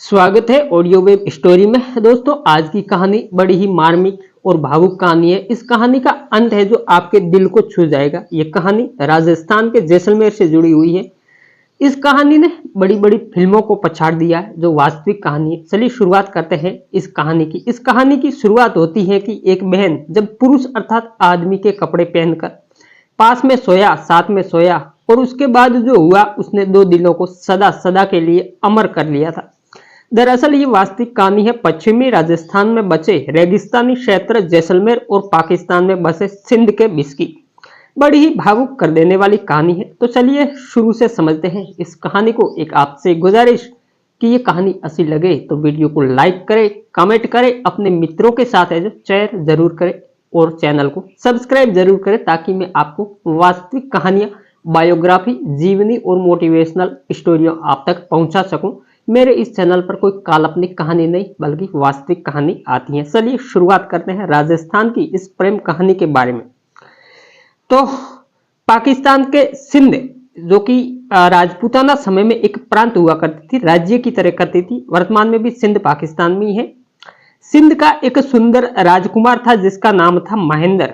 स्वागत है audio web story में। दोस्तों, आज की कहानी बड़ी ही मार्मिक और भावुक कहानी है। इस कहानी का अंत है जो आपके दिल को छू जाएगा। यह कहानी राजस्थान के जैसलमेर से जुड़ी हुई है। इस कहानी ने बड़ी बड़ी फिल्मों को पछाड़ दिया है, जो वास्तविक कहानी है। चलिए शुरुआत करते हैं इस कहानी की। इस कहानी की शुरुआत होती है कि एक बहन जब पुरुष अर्थात आदमी के कपड़े पहनकर पास में सोया, साथ में सोया, और उसके बाद जो हुआ उसने दो दिलों को सदा सदा के लिए अमर कर लिया था। दरअसल ये वास्तविक कहानी है पश्चिमी राजस्थान में बचे रेगिस्तानी क्षेत्र जैसलमेर और पाकिस्तान में बसे सिंध के बीच की। बड़ी ही भावुक कर देने वाली कहानी है। तो चलिए शुरू से समझते हैं इस कहानी को। एक आपसे गुजारिश कि ये कहानी अच्छी लगे तो वीडियो को लाइक करें, कमेंट करें, अपने मित्रों के साथ है जो शेयर जरूर करें और चैनल को सब्सक्राइब जरूर करें, ताकि मैं आपको वास्तविक कहानियां, बायोग्राफी, जीवनी और मोटिवेशनल स्टोरियों आप तक पहुंचा सकूं। मेरे इस चैनल पर कोई काल्पनिक कहानी नहीं बल्कि वास्तविक कहानी आती है। चलिए शुरुआत करते हैं राजस्थान की इस प्रेम कहानी के बारे में। तो पाकिस्तान के सिंध, जो कि राजपूताना समय में एक प्रांत हुआ करती थी, राज्य की तरह करती थी, वर्तमान में भी सिंध पाकिस्तान में ही है। सिंध का एक सुंदर राजकुमार था जिसका नाम था महेंद्र।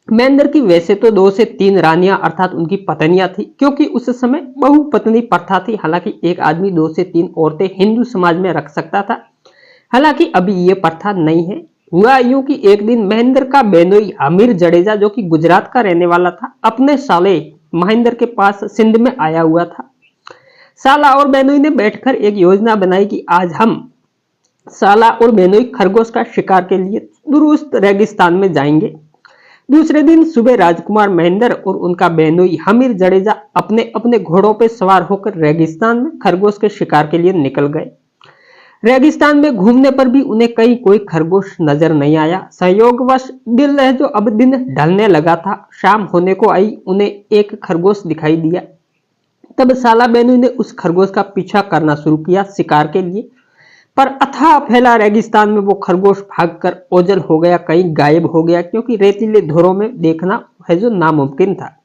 महेंद्र की वैसे तो 2 से 3 रानियां अर्थात उनकी पत्नियां थी, क्योंकि उस समय बहुपत्नी प्रथा थी। हालांकि एक आदमी 2 से 3 औरतें हिंदू समाज में रख सकता था, हालांकि अभी ये प्रथा नहीं है। हुआ यूं कि एक दिन महेंद्र का बेनोई आमिर जडेजा, जो कि गुजरात का रहने वाला था, अपने साले महेंद्र के पास सिंध में आया हुआ था। साला और बेनोई ने बैठकर एक योजना बनाई कि आज हम साला और बेनोई खरगोश का शिकार के लिए दुरूस्त रेगिस्तान में जाएंगे। दूसरे दिन सुबह राजकुमार महेंद्र और उनका बेनोई हमीर जडेजा अपने अपने घोड़ों पर सवार होकर रेगिस्तान में खरगोश के शिकार के लिए निकल गए। रेगिस्तान में घूमने पर भी उन्हें कहीं कोई खरगोश नजर नहीं आया। संयोगवश दिल है जो अब दिन ढलने लगा था, शाम होने को आई, उन्हें एक खरगोश दिखाई दिया। तब साला बेनोई ने उस खरगोश का पीछा करना शुरू किया शिकार के लिए, पर अथाह फैला रेगिस्तान में वो खरगोश भागकर ओझल हो गया, कहीं गायब हो गया, क्योंकि रेतीले धुरों में देखना है जो नामुमकिन था।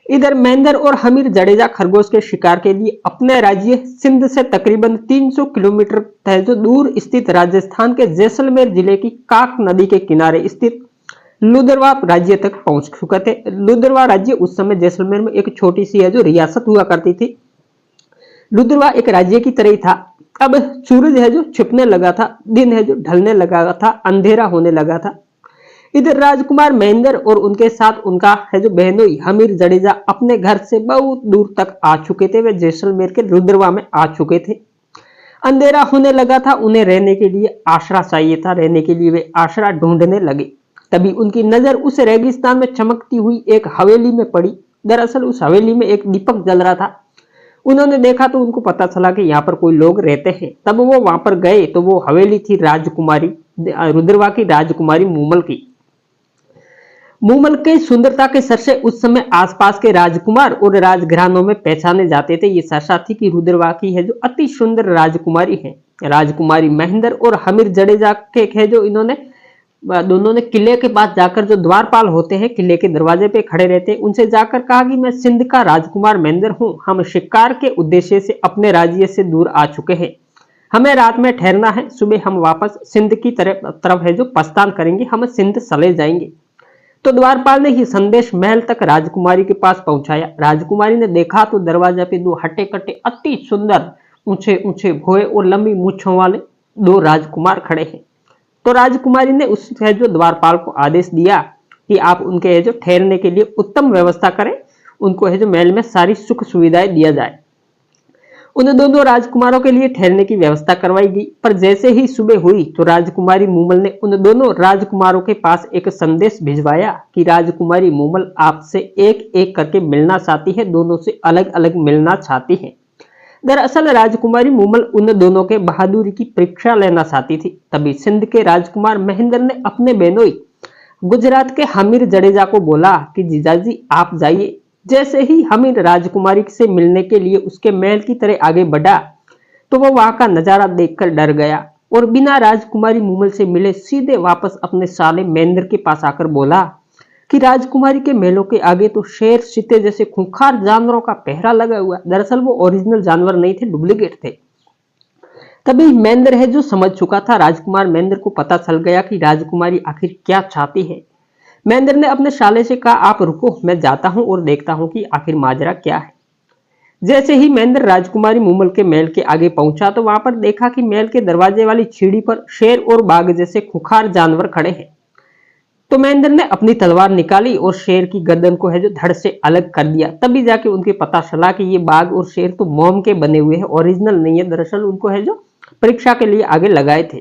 इधर महेंद्र और हमीर जडेजा खरगोश के शिकार के लिए अपने राज्य सिंध से तकरीबन 300 किलोमीटर है जो दूर स्थित राजस्थान के जैसलमेर जिले की काक नदी के किनारे स्थित लुदरवा राज्य तक पहुंच चुके थे। लुदरवा राज्य उस समय जैसलमेर में एक छोटी सी है जो रियासत हुआ करती थी। लुदरवा एक राज्य की तरह ही था। अब सूरज है जो छिपने लगा था, दिन है जो ढलने लगा था, अंधेरा होने लगा था। इधर राजकुमार महेंद्र और उनके साथ उनका है जो बहनोई हमीर जडेजा अपने घर से बहुत दूर तक आ चुके थे। वे जैसलमेर के लुदरवा में आ चुके थे। अंधेरा होने लगा था, उन्हें रहने के लिए आसरा चाहिए था। रहने के लिए वे आसरा ढूंढने लगे। तभी उनकी नजर उस रेगिस्तान में चमकती हुई एक हवेली में पड़ी। दरअसल उस हवेली में एक दीपक जल रहा था। उन्होंने देखा तो उनको पता चला कि यहाँ पर कोई लोग रहते हैं। तब वो वहां पर गए तो वो हवेली थी राजकुमारी रुद्रवा की, राजकुमारी मूमल की। मूमल के सुंदरता के सर से उस समय आसपास के राजकुमार और राजघरानों में पहचाने जाते थे। ये सरसा थी कि रुद्रवा की है जो अति सुंदर राजकुमारी है। राजकुमारी महेंद्र और हमीर जडेजा के है जो इन्होंने दोनों ने किले के पास जाकर, जो द्वारपाल होते हैं किले के दरवाजे पे खड़े रहते हैं, उनसे जाकर कहा कि मैं सिंध का राजकुमार महेंद्र हूं। हम शिकार के उद्देश्य से अपने राज्य से दूर आ चुके हैं। हमें रात में ठहरना है, सुबह हम वापस सिंध की तरफ है जो प्रस्थान करेंगे। हम सिंध चले जाएंगे। तो द्वारपाल ने ही संदेश महल तक राजकुमारी के पास पहुंचाया। राजकुमारी ने देखा तो दरवाजा पे 2 हट्टे कट्टे अति सुंदर ऊंचे ऊंचे भोए और लंबी मूछों वाले 2 राजकुमार खड़े हैं। तो राजकुमारी ने उस है जो द्वारपाल को आदेश दिया कि आप उनके है जो ठहरने के लिए उत्तम व्यवस्था करें, उनको है जो महल में सारी सुख सुविधाएं दिया जाए। उन दोनों राजकुमारों के लिए ठहरने की व्यवस्था करवाई गई। पर जैसे ही सुबह हुई तो राजकुमारी मूमल ने उन दोनों राजकुमारों के पास एक संदेश भिजवाया कि राजकुमारी मूमल आपसे एक एक करके मिलना चाहती है, दोनों से अलग अलग मिलना चाहती है। दरअसल राजकुमारी मूमल उन दोनों के बहादुरी की परीक्षा लेना चाहती थी। तभी सिंध के राजकुमार महेंद्र ने अपने बेनोई गुजरात के हमीर जडेजा को बोला कि जीजाजी आप जाइए। जैसे ही हमीर राजकुमारी से मिलने के लिए उसके महल की तरह आगे बढ़ा तो वो वहां का नजारा देखकर डर गया और बिना राजकुमारी मूमल से मिले सीधे वापस अपने साले महेंद्र के पास आकर बोला कि राजकुमारी के महलों के आगे तो शेर चीते जैसे खूंखार जानवरों का पहरा लगा हुआ। दरअसल वो ओरिजिनल जानवर नहीं थे, डुप्लीकेट थे। तभी महेंद्र है जो समझ चुका था राजकुमार महेंद्र को पता चल गया कि राजकुमारी आखिर क्या चाहती है। महेंद्र ने अपने साले से कहा, आप रुको, मैं जाता हूं और देखता हूं कि आखिर माजरा क्या है। जैसे ही महेंद्र राजकुमारी मूमल के महल के आगे पहुंचा तो वहां पर देखा कि महल के दरवाजे वाली सीढ़ी पर शेर और बाघ जैसे खुखार जानवर खड़े हैं। तो महेंद्र ने अपनी तलवार निकाली और शेर की गर्दन को है जो धड़ से अलग कर दिया। तभी जाके उनके पता चला कि ये बाघ और शेर तो मोम के बने हुए हैं, ओरिजिनल नहीं है। दरअसल उनको है जो परीक्षा के लिए आगे लगाए थे,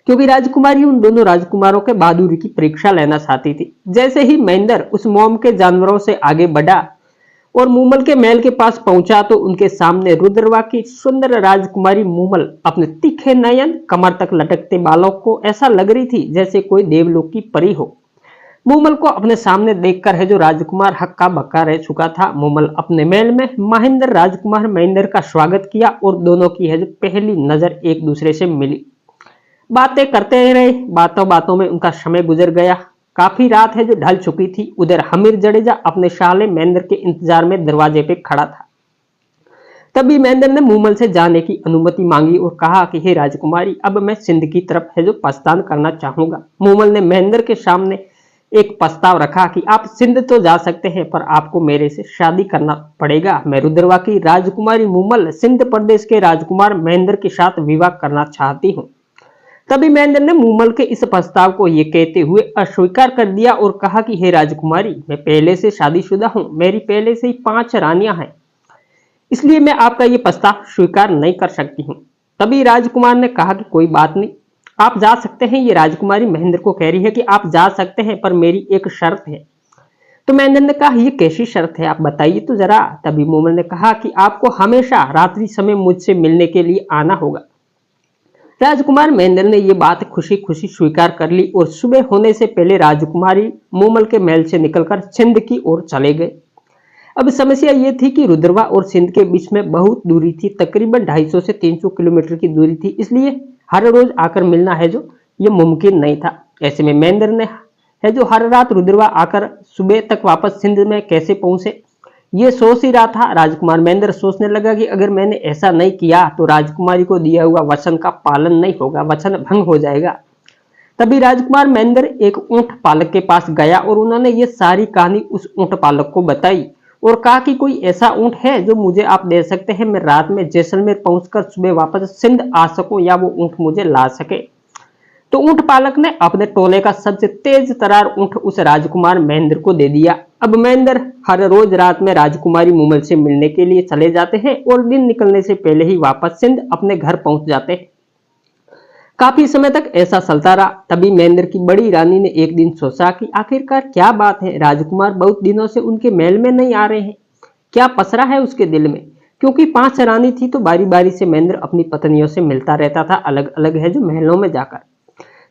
क्योंकि राजकुमारी उन दोनों राजकुमारों के बहादुरी की परीक्षा लेना चाहती थी। जैसे ही महेंद्र उस मोम के जानवरों से आगे बढ़ा और मूमल के महल के पास पहुंचा तो उनके सामने रुद्रवा की सुंदर राजकुमारी मूमल अपने तीखे नयन, कमर तक लटकते बालों को ऐसा लग रही थी जैसे कोई देवलोक की परी हो। मूमल को अपने सामने देखकर है जो राजकुमार हक्का बक्का रह चुका था। मूमल अपने महल में महेंद्र राजकुमार महेंद्र का स्वागत किया और दोनों की है जो पहली नजर एक दूसरे से मिली। बातें करते रहे, बातों बातों में उनका समय गुजर गया। काफी रात है जो ढल चुकी थी। उधर हमीर जडेजा अपने साले महेंद्र के इंतजार में दरवाजे पे खड़ा था। तभी महेंद्र ने मूमल से जाने की अनुमति मांगी और कहा कि हे राजकुमारी, अब मैं सिंध की तरफ है जो प्रस्थान करना चाहूंगा। मूमल ने महेंद्र के सामने एक प्रस्ताव रखा कि आप सिंध तो जा सकते हैं, पर आपको मेरे से शादी करना पड़ेगा। मैं रुद्रवा की राजकुमारी मूमल सिंध प्रदेश के राजकुमार महेंद्र के साथ विवाह करना चाहती हूँ। तभी महेंद्र ने मूमल के इस प्रस्ताव को ये कहते हुए अस्वीकार कर दिया और कहा कि हे राजकुमारी, मैं पहले से शादीशुदा हूँ, मेरी पहले से ही 5 रानियां हैं, इसलिए मैं आपका ये प्रस्ताव स्वीकार नहीं कर सकती हूँ। तभी राजकुमार ने कहा कि कोई बात नहीं, आप जा सकते हैं। ये राजकुमारी महेंद्र को कह रही है कि आप जा सकते हैं, पर मेरी एक शर्त है। तो महेंद्र ने कहा, ये कैसी शर्त है, आप बताइए तो जरा। तभी मूमल ने कहा कि आपको हमेशा रात्रि समय मुझसे मिलने के लिए आना होगा। राजकुमार महेंद्र ने यह बात खुशी खुशी स्वीकार कर ली और सुबह होने से पहले राजकुमारी मूमल के महल से निकलकर सिंध की ओर चले गए। अब समस्या यह थी कि रुद्रवा और सिंध के बीच में बहुत दूरी थी, तकरीबन 250 से 300 किलोमीटर की दूरी थी, इसलिए हर रोज आकर मिलना है जो ये मुमकिन नहीं था। ऐसे में महेंद्र ने है जो हर रात रुद्रवा आकर सुबह तक वापस सिंध में कैसे पहुंचे, ये सोच ही रहा था। राजकुमार महेंद्र सोचने लगा कि अगर मैंने ऐसा नहीं किया तो राजकुमारी को दिया हुआ वचन का पालन नहीं होगा, वचन भंग हो जाएगा। तभी राजकुमार महेंद्र एक ऊंट पालक के पास गया और उन्होंने ये सारी कहानी उस ऊंट पालक को बताई और कहा कि कोई ऐसा ऊंट है जो मुझे आप दे सकते हैं, मैं रात में जैसलमेर पहुंचकर सुबह वापस सिंध आ सकूं या वो ऊंट मुझे ला सके। तो ऊंट पालक ने अपने टोले का सबसे तेज तरार ऊंट उस राजकुमार महेंद्र को दे दिया। अब महेंद्र हर रोज रात में राजकुमारी मूमल से मिलने के लिए चले जाते हैं और दिन निकलने से पहले ही वापस सिंध अपने घर पहुंच जाते हैं। काफी समय तक ऐसा चलता रहा। तभी महेंद्र की बड़ी रानी ने एक दिन सोचा कि आखिरकार क्या बात है, राजकुमार बहुत दिनों से उनके महल में नहीं आ रहे हैं, क्या पसरा है उसके दिल में। क्योंकि 5 रानी थी तो बारी बारी से महेंद्र अपनी पत्नियों से मिलता रहता था, अलग अलग है जो महलों में जाकर।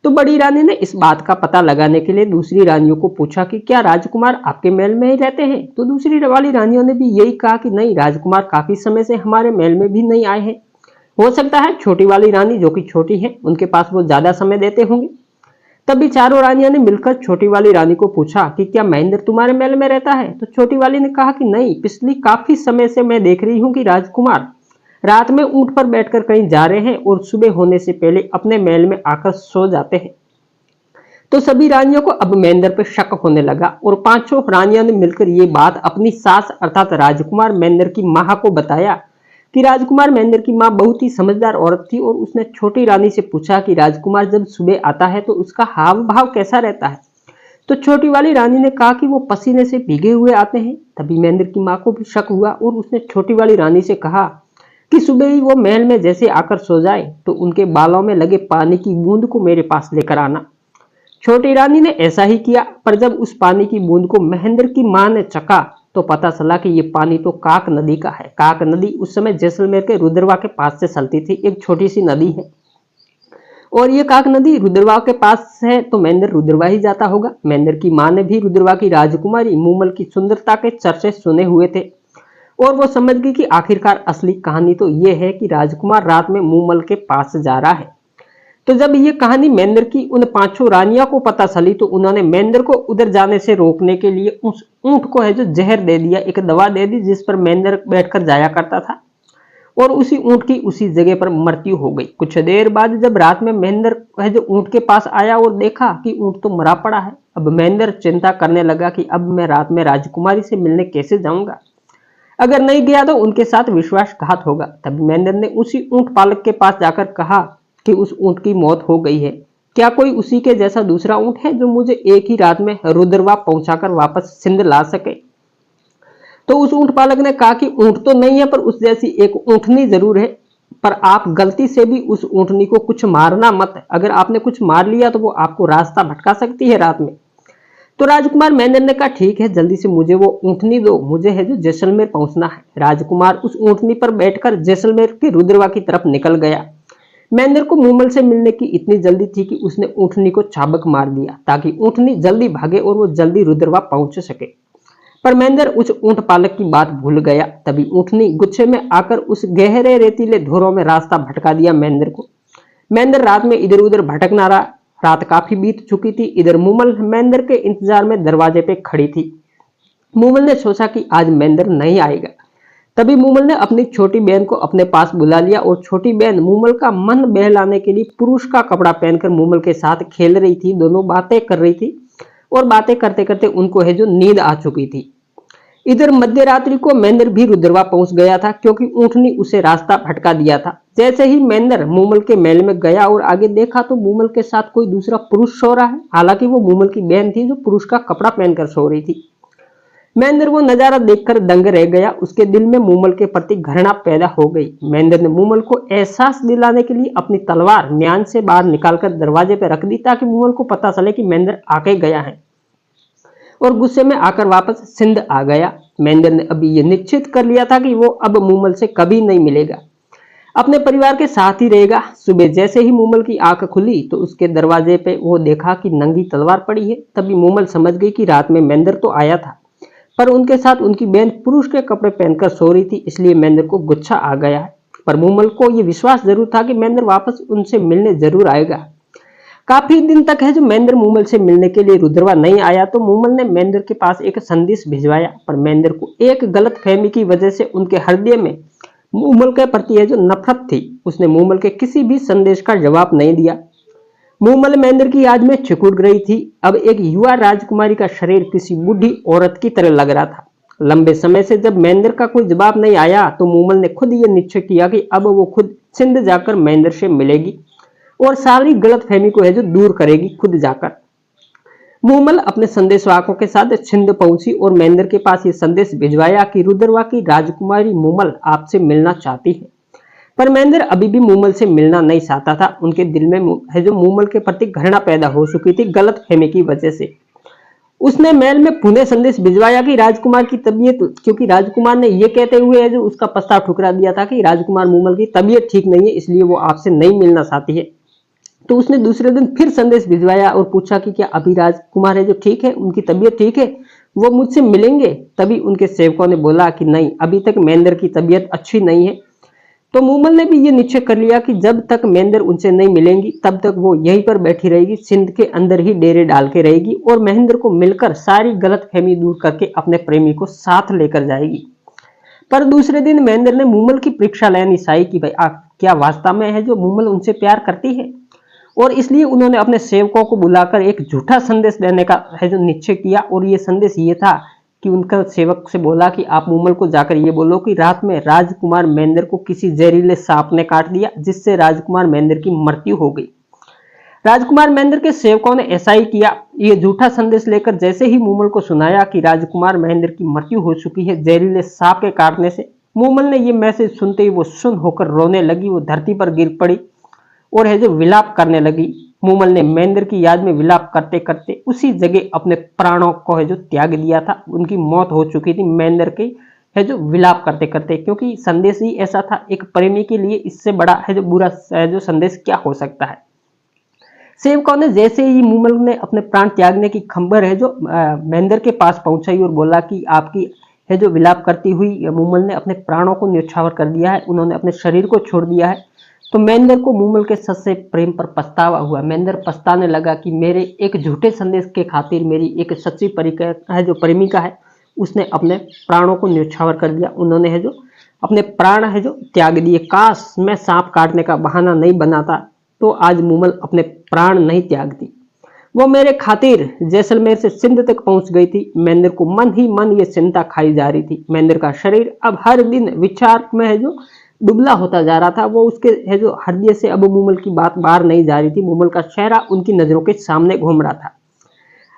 तो बड़ी रानी ने इस बात का पता लगाने के लिए दूसरी रानियों को पूछा कि क्या राजकुमार आपके महल में ही रहते हैं। तो दूसरी वाली रानियों ने भी यही कहा कि नहीं, राजकुमार काफी समय से हमारे महल में भी नहीं आए हैं। हो सकता है छोटी वाली रानी जो कि छोटी है उनके पास वो ज्यादा समय देते होंगे। तभी चारों रानियों ने मिलकर छोटी वाली रानी को पूछा कि क्या महेंद्र तुम्हारे महल में रहता है। तो छोटी वाली ने कहा कि नहीं, पिछली काफी समय से मैं देख रही हूँ कि राजकुमार रात में ऊंट पर बैठकर कहीं जा रहे हैं और सुबह होने से पहले अपने महल में आकर सो जाते हैं। तो सभी रानियों को अब महेंद्र पर शक होने लगा और 5 रानियों ने मिलकर ये बात अपनी सास अर्थात राजकुमार महेंद्र की मां को बताया कि राजकुमार महेंद्र की मां बहुत ही समझदार औरत थी और उसने छोटी रानी से पूछा कि राजकुमार जब सुबह आता है तो उसका हाव भाव कैसा रहता है। तो छोटी वाली रानी ने कहा कि वो पसीने से भीगे हुए आते हैं। तभी महेंद्र की मां को भी शक हुआ और उसने छोटी वाली रानी से कहा कि सुबह ही वो महल में जैसे आकर सो जाए तो उनके बालों में लगे पानी की बूंद को मेरे पास लेकर आना। छोटी रानी ने ऐसा ही किया, पर जब उस पानी की बूंद को महेंद्र की मां ने चखा तो पता चला कि ये पानी तो काक नदी का है। काक नदी उस समय जैसलमेर के रुद्रवा के पास से चलती थी, एक छोटी सी नदी है और ये काक नदी रुद्रवा के पास है तो महेंद्र रुद्रवा ही जाता होगा। महेंद्र की मां ने भी रुद्रवा की राजकुमारी मूमल की सुंदरता के चर्चे सुने हुए थे और वो समझ गई कि आखिरकार असली कहानी तो ये है कि राजकुमार रात में मूमल के पास जा रहा है। तो जब ये कहानी महेंद्र की उन 5 रानियों को पता चली तो उन्होंने महेंद्र को उधर जाने से रोकने के लिए उस ऊंट को है जो जहर दे दिया, एक दवा दे दी जिस पर महेंद्र बैठकर जाया करता था। और उसी ऊंट की उसी जगह पर मृत्यु हो गई। कुछ देर बाद जब रात में महेंद्र है जो ऊंट के पास आया और देखा कि ऊंट तो मरा पड़ा है। अब महेंद्र चिंता करने लगा कि अब मैं रात में राजकुमारी से मिलने कैसे जाऊंगा, अगर नहीं गया तो उनके साथ विश्वासघात होगा। तब महेंद्र ने उसी ऊंट पालक के पास जाकर कहा कि उस ऊंट की मौत हो गई है, क्या कोई उसी के जैसा दूसरा ऊंट है जो मुझे एक ही रात में रुद्रवा पहुंचाकर वापस सिंध ला सके। तो उस ऊंट पालक ने कहा कि ऊंट तो नहीं है, पर उस जैसी एक ऊंटनी जरूर है, पर आप गलती से भी उस ऊंटनी को कुछ मारना मत, अगर आपने कुछ मार लिया तो वो आपको रास्ता भटका सकती है रात में। तो राजकुमार महेंद्र ने कहा ठीक है, जल्दी से मुझे वो ऊंटनी दो, मुझे है जो जैसलमेर पहुंचना है। राजकुमार उस ऊंटनी पर बैठकर जैसलमेर के रुद्रवा की तरफ निकल गया। महेंद्र को मूमल से मिलने की इतनी जल्दी थी कि उसने ऊंटनी को चाबक मार दिया ताकि ऊंटनी जल्दी भागे और वो जल्दी रुद्रवा पहुंच सके। पर महेंद्र उस ऊंट पालक की बात भूल गया। तभी ऊंटनी गुस्से में आकर उस गहरे रेतीले धुरों में रास्ता भटका दिया महेंद्र को। महेंद्र रात में इधर उधर भटकना रहा। रात काफी बीत चुकी थी। इधर मूमल महेंद्र के इंतजार में दरवाजे पे खड़ी थी। मूमल ने सोचा कि आज महेंद्र नहीं आएगा। तभी मूमल ने अपनी छोटी बहन को अपने पास बुला लिया और छोटी बहन मूमल का मन बहलाने के लिए पुरुष का कपड़ा पहनकर मूमल के साथ खेल रही थी। दोनों बातें कर रही थी और बातें करते करते उनको है जो नींद आ चुकी थी। इधर मध्य रात्रि को महेंद्र भी रुद्रवा पहुंच गया था क्योंकि ऊंटनी उसे रास्ता भटका दिया था। जैसे ही महेंद्र मूमल के महल में गया और आगे देखा तो मूमल के साथ कोई दूसरा पुरुष सो रहा है। हालांकि वो मूमल की बहन थी जो पुरुष का कपड़ा पहनकर सो रही थी। महेंद्र वो नजारा देखकर दंग रह गया। उसके दिल में मूमल के प्रति घृणा पैदा हो गई। महेंद्र ने मूमल को एहसास दिलाने के लिए अपनी तलवार म्यान से बाहर निकालकर दरवाजे पर रख दी ताकि मूमल को पता चले कि महेंद्र आके गया है, और गुस्से में आकर वापस सिंध आ गया। महेंद्र ने अभी यह निश्चित कर लिया था कि वो अब मूमल से कभी नहीं मिलेगा, अपने परिवार के साथ ही रहेगा। सुबह जैसे ही मूमल की आंख खुली तो उसके दरवाजे पे वो देखा कि नंगी तलवार पड़ी है। तभी मूमल समझ गई कि रात में महेंद्र तो आया था, पर उनके साथ उनकी बहन पुरुष के कपड़े पहनकर सो रही थी, इसलिए महेंद्र को गुस्सा आ गया है। पर मूमल को यह विश्वास जरूर था कि महेंद्र वापस उनसे मिलने जरूर आएगा। काफी दिन तक है जो महेंद्र मूमल से मिलने के लिए रुद्रवा नहीं आया। तो मूमल ने महेंद्र के पास एक संदेश भिजवाया, पर महेंद्र को एक गलत फहमी की वजह से उनके हृदय में मूमल के प्रति है जो नफरत थी। उसने मूमल के किसी भी संदेश का जवाब नहीं दिया। मूमल महेंद्र की याद में सिकुड़ रही थी। अब एक युवा राजकुमारी का शरीर किसी बूढ़ी औरत की तरह लग रहा था। लंबे समय से जब महेंद्र का कोई जवाब नहीं आया तो मूमल ने खुद ये निश्चय किया कि अब वो खुद सिंध जाकर महेंद्र से मिलेगी और सारी गलतफहमी को है जो दूर करेगी खुद जाकर। मूमल अपने संदेशवाहकों के साथ सिंध पहुंची और महेंद्र के पास ये संदेश भिजवाया कि रुद्रवा की राजकुमारी मूमल आपसे मिलना चाहती है। पर महेंद्र अभी भी मूमल से मिलना नहीं चाहता था। उनके दिल में है जो मूमल के प्रति घृणा पैदा हो चुकी थी गलतफहमी की वजह से। उसने महल में पुनः संदेश भिजवाया कि राजकुमार की तबीयत, क्योंकि राजकुमार ने यह कहते हुए है जो उसका प्रस्ताव ठुकरा दिया था कि राजकुमार मूमल की तबीयत ठीक नहीं है, इसलिए वो आपसे नहीं मिलना चाहती है। तो उसने दूसरे दिन फिर संदेश भिजवाया और पूछा कि क्या अभी राजकुमार है जो ठीक है, उनकी तबीयत ठीक है, वो मुझसे मिलेंगे। तभी उनके सेवकों ने बोला कि नहीं, अभी तक महेंद्र की तबीयत अच्छी नहीं है। तो मूमल ने भी ये निश्चय कर लिया कि जब तक महेंद्र उनसे नहीं मिलेंगी तब तक वो यहीं पर बैठी रहेगी, सिंध के अंदर ही डेरे डाल के रहेगी और महेंद्र को मिलकर सारी गलतफहमी दूर करके अपने प्रेमी को साथ लेकर जाएगी। पर दूसरे दिन महेंद्र ने मूमल की परीक्षा लेनी चाहिए कि भाई क्या वास्तव में है जो मूमल उनसे प्यार करती है, और इसलिए उन्होंने अपने सेवकों को बुलाकर एक झूठा संदेश देने का है जो निश्चय किया। और ये संदेश ये था कि उनका सेवक से बोला कि आप मूमल को जाकर ये बोलो कि रात में राजकुमार महेंद्र को किसी जहरीले सांप ने काट दिया, जिससे राजकुमार महेंद्र की मृत्यु हो गई। राजकुमार महेंद्र के सेवकों ने ऐसा ही किया। ये झूठा संदेश लेकर जैसे ही मूमल को सुनाया कि राजकुमार महेंद्र की मृत्यु हो चुकी है जहरीले सांप के काटने से, मूमल ने ये मैसेज सुनते ही वो सुन्न होकर रोने लगी। वो धरती पर गिर पड़ी और है जो विलाप करने लगी। मूमल ने महेंद्र की याद में विलाप करते करते उसी जगह अपने प्राणों को है जो त्याग दिया था। उनकी मौत हो चुकी थी महेंद्र की है जो विलाप करते करते, क्योंकि संदेश ही ऐसा था एक प्रेमी के लिए, इससे बड़ा है जो बुरा है जो संदेश क्या हो सकता है। सेवकों ने जैसे ही मूमल ने अपने प्राण त्यागने की खबर है जो महेंद्र के पास पहुंचाई और बोला कि आपकी है जो विलाप करती हुई मूमल ने अपने प्राणों को न्यौछावर कर दिया है, उन्होंने अपने शरीर को छोड़ दिया है। तो महेंद्र को मूमल के सच्चे प्रेम पर पछतावा हुआ। महेंद्र पछताने लगा कि मेरे एक झूठे संदेश के खातिर मेरी एक सच्ची है जो प्रेमिका है, उसने अपने प्राणों को न्यौछावर कर दिया। उन्होंने है जो अपने प्राण है जो त्याग दिए। काश मैं सांप काटने का बहाना नहीं बनाता तो आज मूमल अपने प्राण नहीं त्यागती। वो मेरे खातिर जैसलमेर से सिंध तक पहुंच गई थी। महेंद्र को मन ही मन ये चिंता खाई जा रही थी। महेंद्र का शरीर अब हर दिन विचार में है जो दुबला होता जा रहा था। वो उसके है जो हृदय से अब मूमल की बात बाहर नहीं जा रही थी। मूमल का चेहरा उनकी नजरों के सामने घूम रहा था।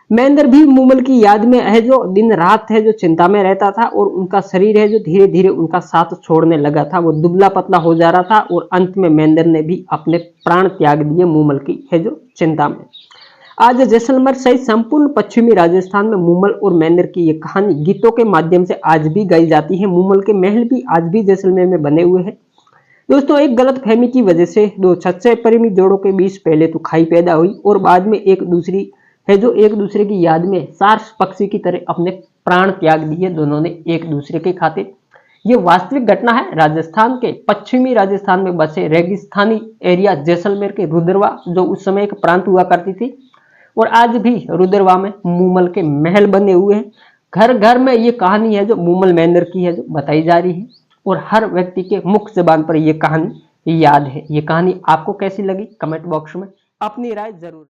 महेंद्र भी मूमल की याद में है जो दिन रात है जो चिंता में रहता था और उनका शरीर है जो धीरे धीरे उनका साथ छोड़ने लगा था। वो दुबला पतला हो जा रहा था और अंत में महेंद्र ने भी अपने प्राण त्याग दिए मूमल की है जो चिंता में। आज जैसलमेर सहित संपूर्ण पश्चिमी राजस्थान में मूमल और महेंद्र की ये कहानी गीतों के माध्यम से आज भी गाई जाती है। मूमल के महल भी आज भी जैसलमेर में बने हुए हैं। दोस्तों, एक गलत फहमी की वजह से दो सच्चे प्रेमी जोड़ों के बीच पहले तो खाई पैदा हुई और बाद में एक दूसरे की याद में सार्स पक्षी की तरह अपने प्राण त्याग दिए दोनों ने एक दूसरे के खातिर। ये वास्तविक घटना है राजस्थान के पश्चिमी राजस्थान में बसे रेगिस्तानी एरिया जैसलमेर के रुद्रवा, जो उस समय एक प्रांत हुआ करती थी और आज भी रुद्रवा में मूमल के महल बने हुए हैं। घर घर में ये कहानी है जो मूमल महेंद्र की है जो बताई जा रही है और हर व्यक्ति के मुख जबान पर यह कहानी याद है। ये कहानी आपको कैसी लगी कमेंट बॉक्स में अपनी राय जरूर